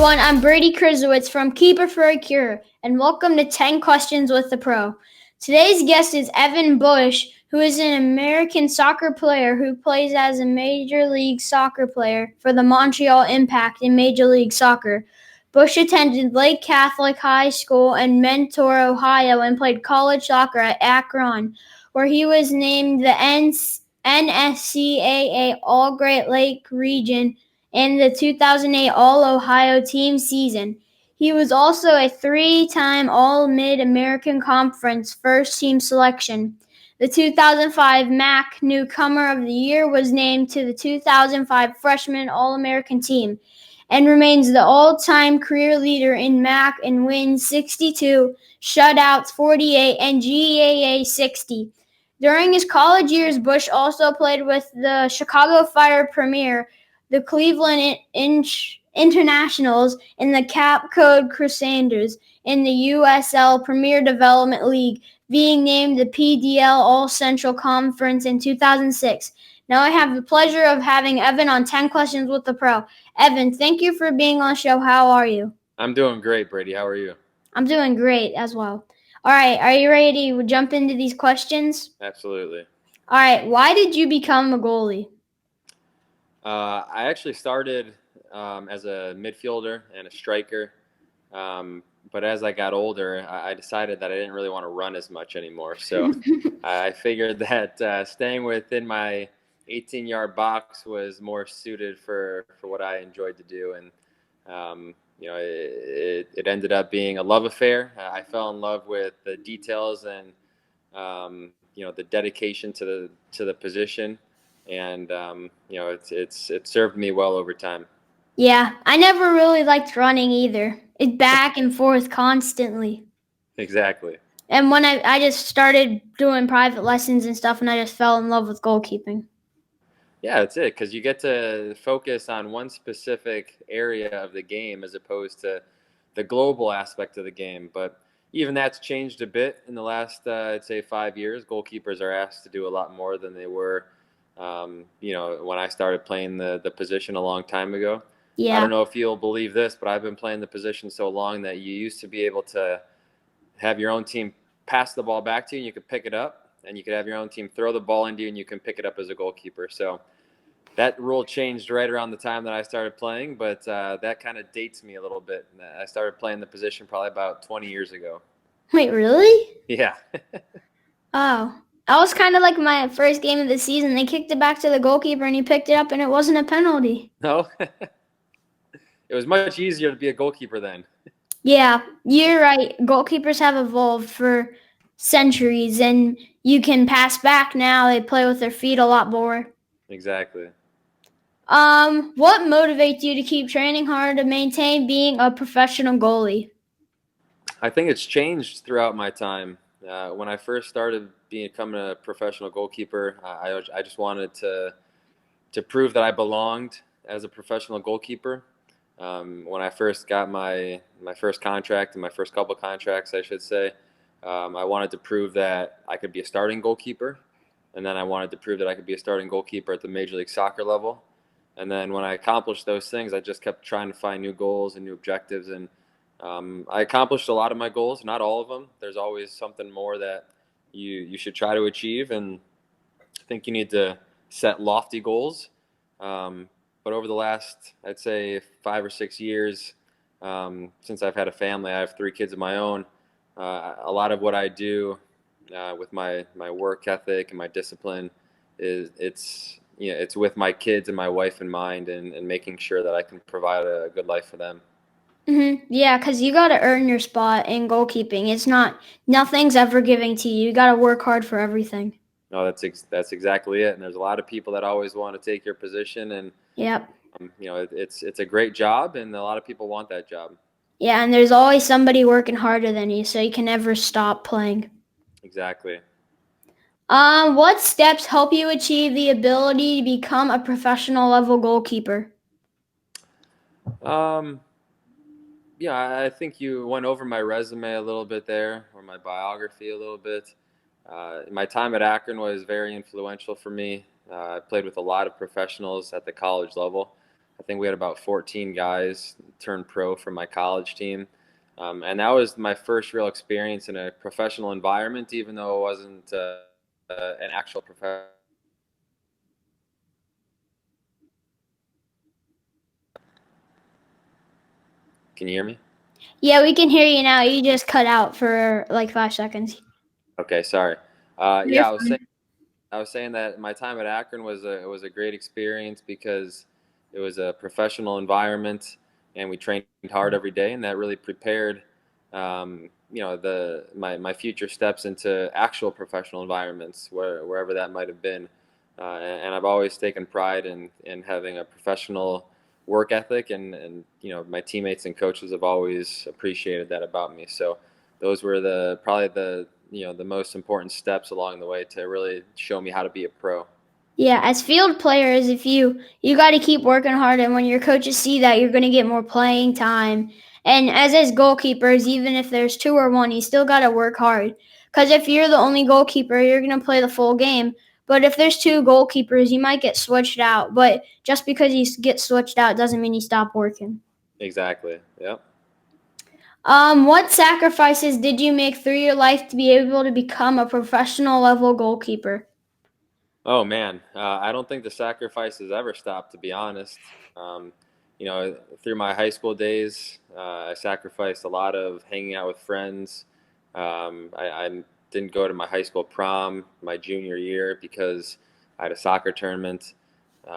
everyone, I'm Brady Krizowitz from Keeper for a Cure, and welcome to 10 Questions with the Pro. Today's guest is Evan Bush, who is an American soccer player who plays as a Major League Soccer player for the Montreal Impact in Major League Soccer. Bush attended Lake Catholic High School in Mentor, Ohio, and played college soccer at Akron, where he was named the NSCAA All-Great Lake Region in the 2008 All-Ohio Team season. He was also a three-time All-Mid-American Conference first-team selection. The 2005 MAC Newcomer of the Year was named to the 2005 Freshman All-American Team and remains the all-time career leader in MAC in wins 62, shutouts 48, and GAA 60. During his college years, Bush also played with the Chicago Fire Premier, the Cleveland Internationals, and the Cap Code Crusaders in the USL Premier Development League, being named the PDL All-Central Conference in 2006. Now I have the pleasure of having Evan on 10 Questions with the Pro. Evan, thank you for being on the show. How are you? I'm doing great, Brady. How are you? I'm doing great as well. All right, are you ready to jump into these questions? Absolutely. All right, why did you become a goalie? I actually started as a midfielder and a striker, but as I got older, I decided that I didn't really want to run as much anymore. So I figured that staying within my 18-yard box was more suited for what I enjoyed to do, and it ended up being a love affair. I fell in love with the details and the dedication to the position, and it served me well over time. Yeah, I never really liked running either. It's back and forth constantly. Exactly. And when I just started doing private lessons and stuff, and I just fell in love with goalkeeping. Yeah, that's it, because you get to focus on one specific area of the game as opposed to the global aspect of the game. But even that's changed a bit in the last, I'd say, 5 years. Goalkeepers are asked to do a lot more than they were, when I started playing the position a long time ago. Yeah. I don't know if you'll believe this, but I've been playing the position so long that you used to be able to have your own team pass the ball back to you and you could pick it up, and you could have your own team throw the ball into you and you can pick it up as a goalkeeper. So that rule changed right around the time that I started playing, but that kind of dates me a little bit. I started playing the position probably about 20 years ago. Wait, really? Yeah. Oh. That was kind of like my first game of the season. They kicked it back to the goalkeeper and he picked it up, and it wasn't a penalty. No? It was much easier to be a goalkeeper then. Yeah, you're right. Goalkeepers have evolved for centuries, and you can pass back now. They play with their feet a lot more. Exactly. What motivates you to keep training hard to maintain being a professional goalie? I think it's changed throughout my time. When I first started becoming a professional goalkeeper, I just wanted to prove that I belonged as a professional goalkeeper. When I first got my first contract and my first couple contracts, I should say, I wanted to prove that I could be a starting goalkeeper, and then I wanted to prove that I could be a starting goalkeeper at the Major League Soccer level. And then when I accomplished those things, I just kept trying to find new goals and new objectives, and I accomplished a lot of my goals, not all of them. There's always something more that you should try to achieve, and I think you need to set lofty goals. But over the last, I'd say, 5 or 6 years, since I've had a family, I have 3 kids of my own. A lot of what I do with my work ethic and my discipline it's with my kids and my wife in mind, and making sure that I can provide a good life for them. Mm-hmm. Yeah, because you got to earn your spot in goalkeeping. Nothing's ever given to you. You got to work hard for everything. No, that's exactly it. And there's a lot of people that always want to take your position, and Yep. It's a great job, and a lot of people want that job. Yeah, and there's always somebody working harder than you, so you can never stop playing. Exactly. What steps help you achieve the ability to become a professional level goalkeeper? Yeah, I think you went over my resume a little bit there, or my biography a little bit. My time at Akron was very influential for me. I played with a lot of professionals at the college level. I think we had about 14 guys turn pro from my college team. And that was my first real experience in a professional environment, even though it wasn't an actual professional. Can you hear me? Yeah, we can hear you now. You just cut out for like 5 seconds. Okay, sorry. You're Yeah, fine. I was saying that my time at Akron was a great experience because it was a professional environment and we trained hard every day, and that really prepared my future steps into actual professional environments wherever that might have been. And I've always taken pride in having a professional work ethic, and my teammates and coaches have always appreciated that about me. So those were probably the most important steps along the way to really show me how to be a pro. Yeah, as field players, if you got to keep working hard, and when your coaches see that, you're going to get more playing time. And as goalkeepers, even if there's two or one, you still got to work hard. Because if you're the only goalkeeper, you're going to play the full game. But if there's two goalkeepers, you might get switched out. But just because you get switched out doesn't mean you stop working. Exactly. Yep. What sacrifices did you make through your life to be able to become a professional level goalkeeper? Oh man, I don't think the sacrifices ever stopped. To be honest, um, through my high school days, I sacrificed a lot of hanging out with friends. I didn't go to my high school prom my junior year because I had a soccer tournament.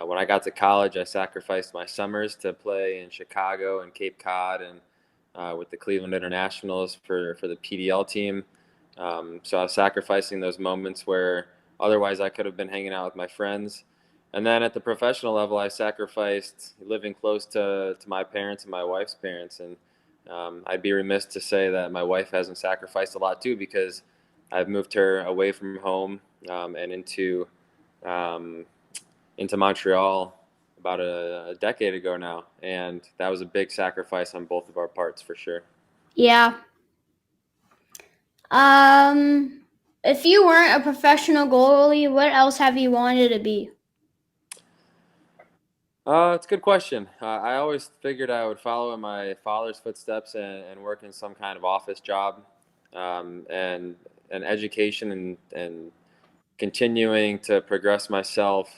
When I got to college, I sacrificed my summers to play in Chicago and Cape Cod and with the Cleveland Internationals for the PDL team. So I was sacrificing those moments where otherwise I could have been hanging out with my friends. And then at the professional level, I sacrificed living close to my parents and my wife's parents. And I'd be remiss to say that my wife hasn't sacrificed a lot too, because I've moved her away from home and um, into Montreal about a decade ago now. And that was a big sacrifice on both of our parts for sure. Yeah. Um, if you weren't a professional goalie, what else have you wanted to be? It's a good question. I always figured I would follow in my father's footsteps and work in some kind of office job, and education and continuing to progress myself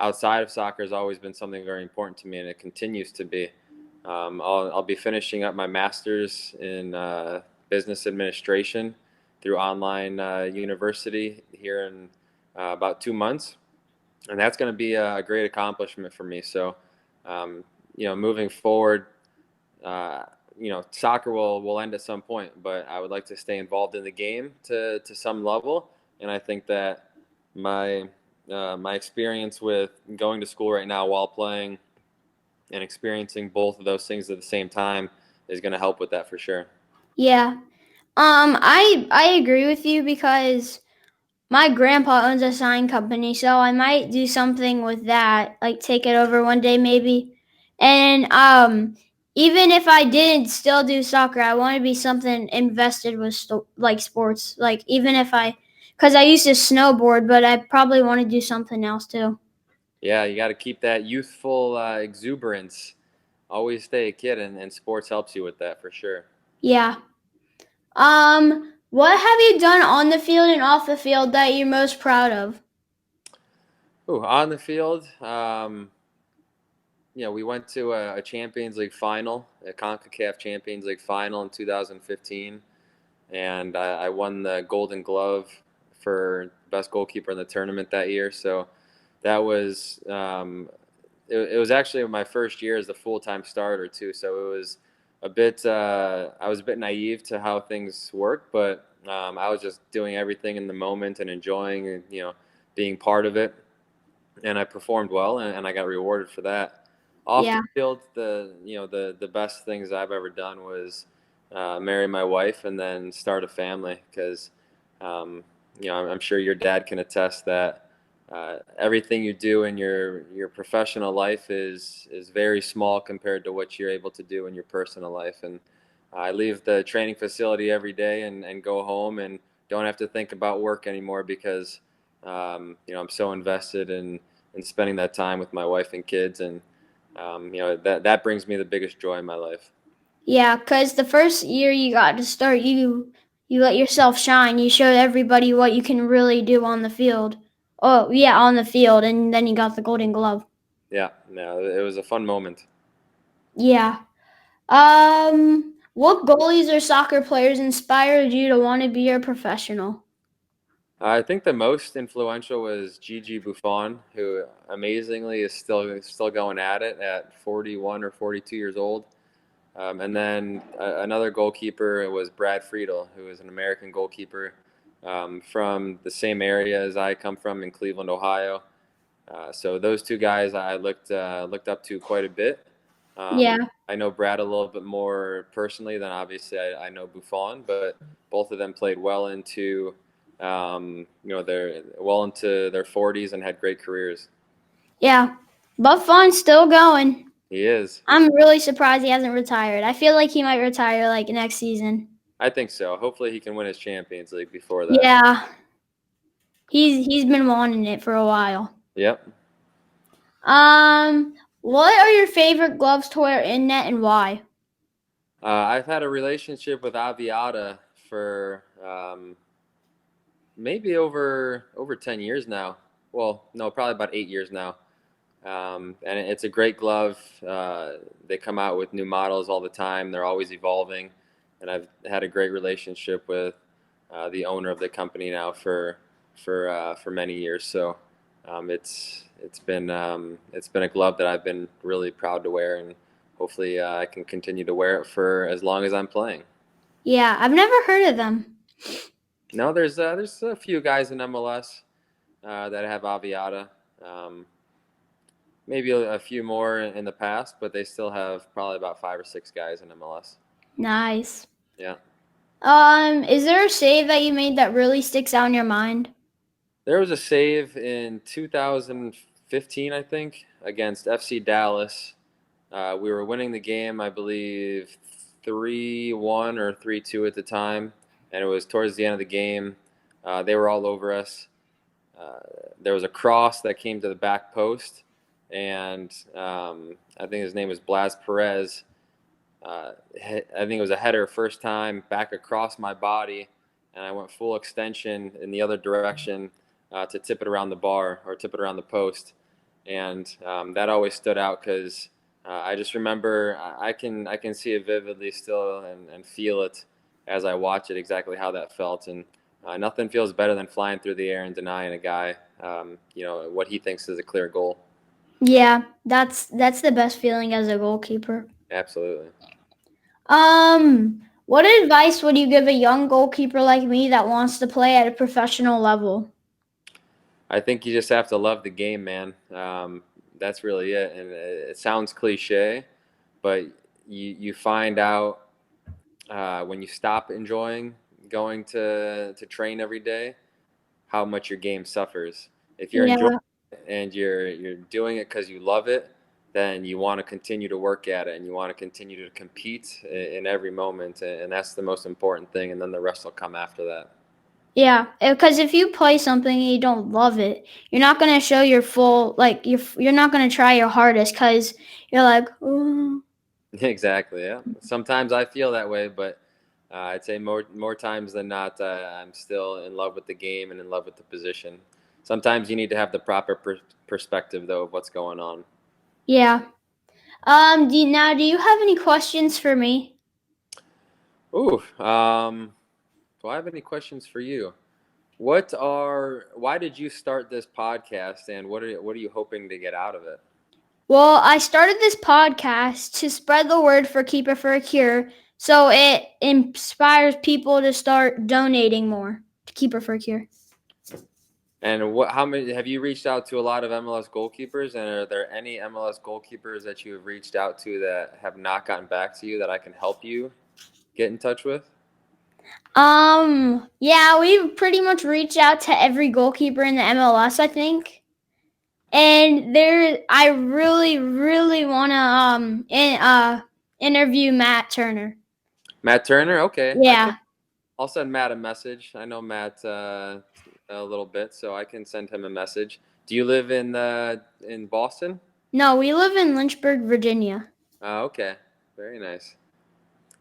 outside of soccer has always been something very important to me, and it continues to be. I'll be finishing up my master's in business administration through online university here in about 2 months, and that's going to be a great accomplishment for me. So, moving forward, uh, soccer will end at some point, but I would like to stay involved in the game to some level, and I think that my my experience with going to school right now while playing and experiencing both of those things at the same time is going to help with that for sure. Yeah. I agree with you because my grandpa owns a sign company, so I might do something with that, like take it over one day maybe. And even if I didn't still do soccer, I want to be something invested with like sports. Like even if cuz I used to snowboard, but I probably want to do something else too. Yeah, you got to keep that youthful exuberance. Always stay a kid, and sports helps you with that for sure. Yeah. What have you done on the field and off the field that you're most proud of? Ooh, on the field, we went to a Champions League final, a Concacaf Champions League final in 2015, and I won the Golden Glove for best goalkeeper in the tournament that year. So that was it was actually my first year as the full-time starter too. So it was a bit I was a bit naive to how things work, but I was just doing everything in the moment and enjoying, being part of it, and I performed well, and I got rewarded for that. Off the Yeah. field, the best things I've ever done was marry my wife and then start a family, because I'm sure your dad can attest that everything you do in your professional life is very small compared to what you're able to do in your personal life. And I leave the training facility every day and go home and don't have to think about work anymore, because I'm so invested in spending that time with my wife and kids. And That brings me the biggest joy in my life. Yeah, because the first year you got to start, you let yourself shine. You showed everybody what you can really do on the field. Oh yeah, on the field, and then you got the Golden Glove. Yeah, no, it was a fun moment. Yeah. What goalies or soccer players inspired you to want to be a professional? I think the most influential was Gigi Buffon, who amazingly is still going at it at 41 or 42 years old. And then another goalkeeper was Brad Friedel, who is an American goalkeeper from the same area as I come from in Cleveland, Ohio. So those two guys I looked up to quite a bit. Yeah. I know Brad a little bit more personally than obviously I know Buffon, but both of them played well into their 40s and had great careers. Yeah. Buffon's still going. He is. I'm really surprised he hasn't retired. I feel like he might retire like next season. I think so. Hopefully, he can win his Champions League before that. Yeah. He's been wanting it for a while. Yep. What are your favorite gloves to wear in net and why? I've had a relationship with Aviata for maybe over 10 years now. Well, no, probably about 8 years now. And it's a great glove. They come out with new models all the time. They're always evolving, and I've had a great relationship with the owner of the company now for many years. So it's been a glove that I've been really proud to wear, and hopefully I can continue to wear it for as long as I'm playing. Yeah, I've never heard of them. No, there's a few guys in MLS that have Aviata. Maybe a few more in the past, but they still have probably about 5 or 6 guys in MLS. Nice. Yeah. Is there a save that you made that really sticks out in your mind? There was a save in 2015, I think, against FC Dallas. We were winning the game, I believe, 3-1 or 3-2 at the time, and it was towards the end of the game. They were all over us. Uh, there was a cross that came to the back post, and I think his name was Blas Perez. I think it was a header first time back across my body, and I went full extension in the other direction to tip it around the bar or tip it around the post, and that always stood out because I just remember I can see it vividly still and feel it as I watch it exactly how that felt, and nothing feels better than flying through the air and denying a guy what he thinks is a clear goal. Yeah, that's the best feeling as a goalkeeper. Absolutely. What advice would you give a young goalkeeper like me that wants to play at a professional level? I think you just have to love the game, man. That's really it. And it sounds cliche, but you find out when you stop enjoying going to train every day how much your game suffers. If you're enjoying Yeah, it and you're doing it because you love it, then you want to continue to work at it and you want to continue to compete in every moment, and that's the most important thing. And then the rest will come after that. yeah. Because if you play something and you don't love it, you're not gonna show your full like you're not gonna try your hardest because you're like, "Ooh." Exactly. Yeah. Sometimes I feel that way, but I'd say more times than not, I'm still in love with the game and in love with the position. Sometimes you need to have the proper perspective, though, of what's going on. Yeah. Do you have any questions for me? Ooh. Do I have any questions for you? Why did you start this podcast, and what are you hoping to get out of it? Well, I started this podcast to spread the word for Keeper for a Cure, so it inspires people to start donating more to Keeper for a Cure. And how many have you reached out to a lot of MLS goalkeepers? And are there any MLS goalkeepers that you have reached out to that have not gotten back to you that I can help you get in touch with? Yeah, we've pretty much reached out to every goalkeeper in the MLS, I think. And I really, really want to interview Matt Turner. Matt Turner. Okay, Yeah. I'll send Matt a message. I know Matt a little bit, so I can send him a message. Do you live in Boston? No, we live in Lynchburg, Virginia. Oh, okay. Very nice.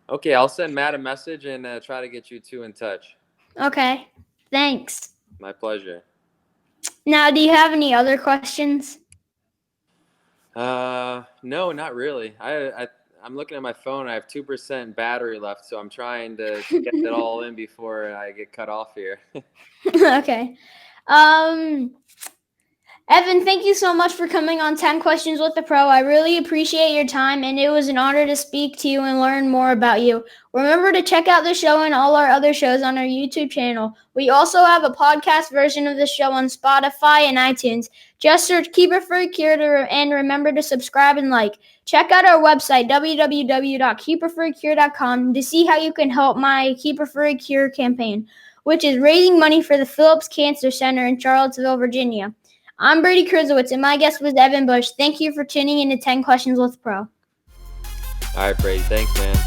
Okay, I'll send Matt a message and try to get you two in touch. Okay, thanks. My pleasure. Now, do you have any other questions? No, not really. I'm looking at my phone. I have 2% battery left, so I'm trying to get it all in before I get cut off here. Okay. Evan, thank you so much for coming on 10 Questions with the Pro. I really appreciate your time, and it was an honor to speak to you and learn more about you. Remember to check out the show and all our other shows on our YouTube channel. We also have a podcast version of the show on Spotify and iTunes. Just search Keeper for a Cure and remember to subscribe and like. Check out our website, www.keeperforacure.com, to see how you can help my Keeper for a Cure campaign, which is raising money for the Phillips Cancer Center in Charlottesville, Virginia. I'm Brady Kruzowitz, and my guest was Evan Bush. Thank you for tuning in to 10 Questions with Pro. All right, Brady. Thanks, man.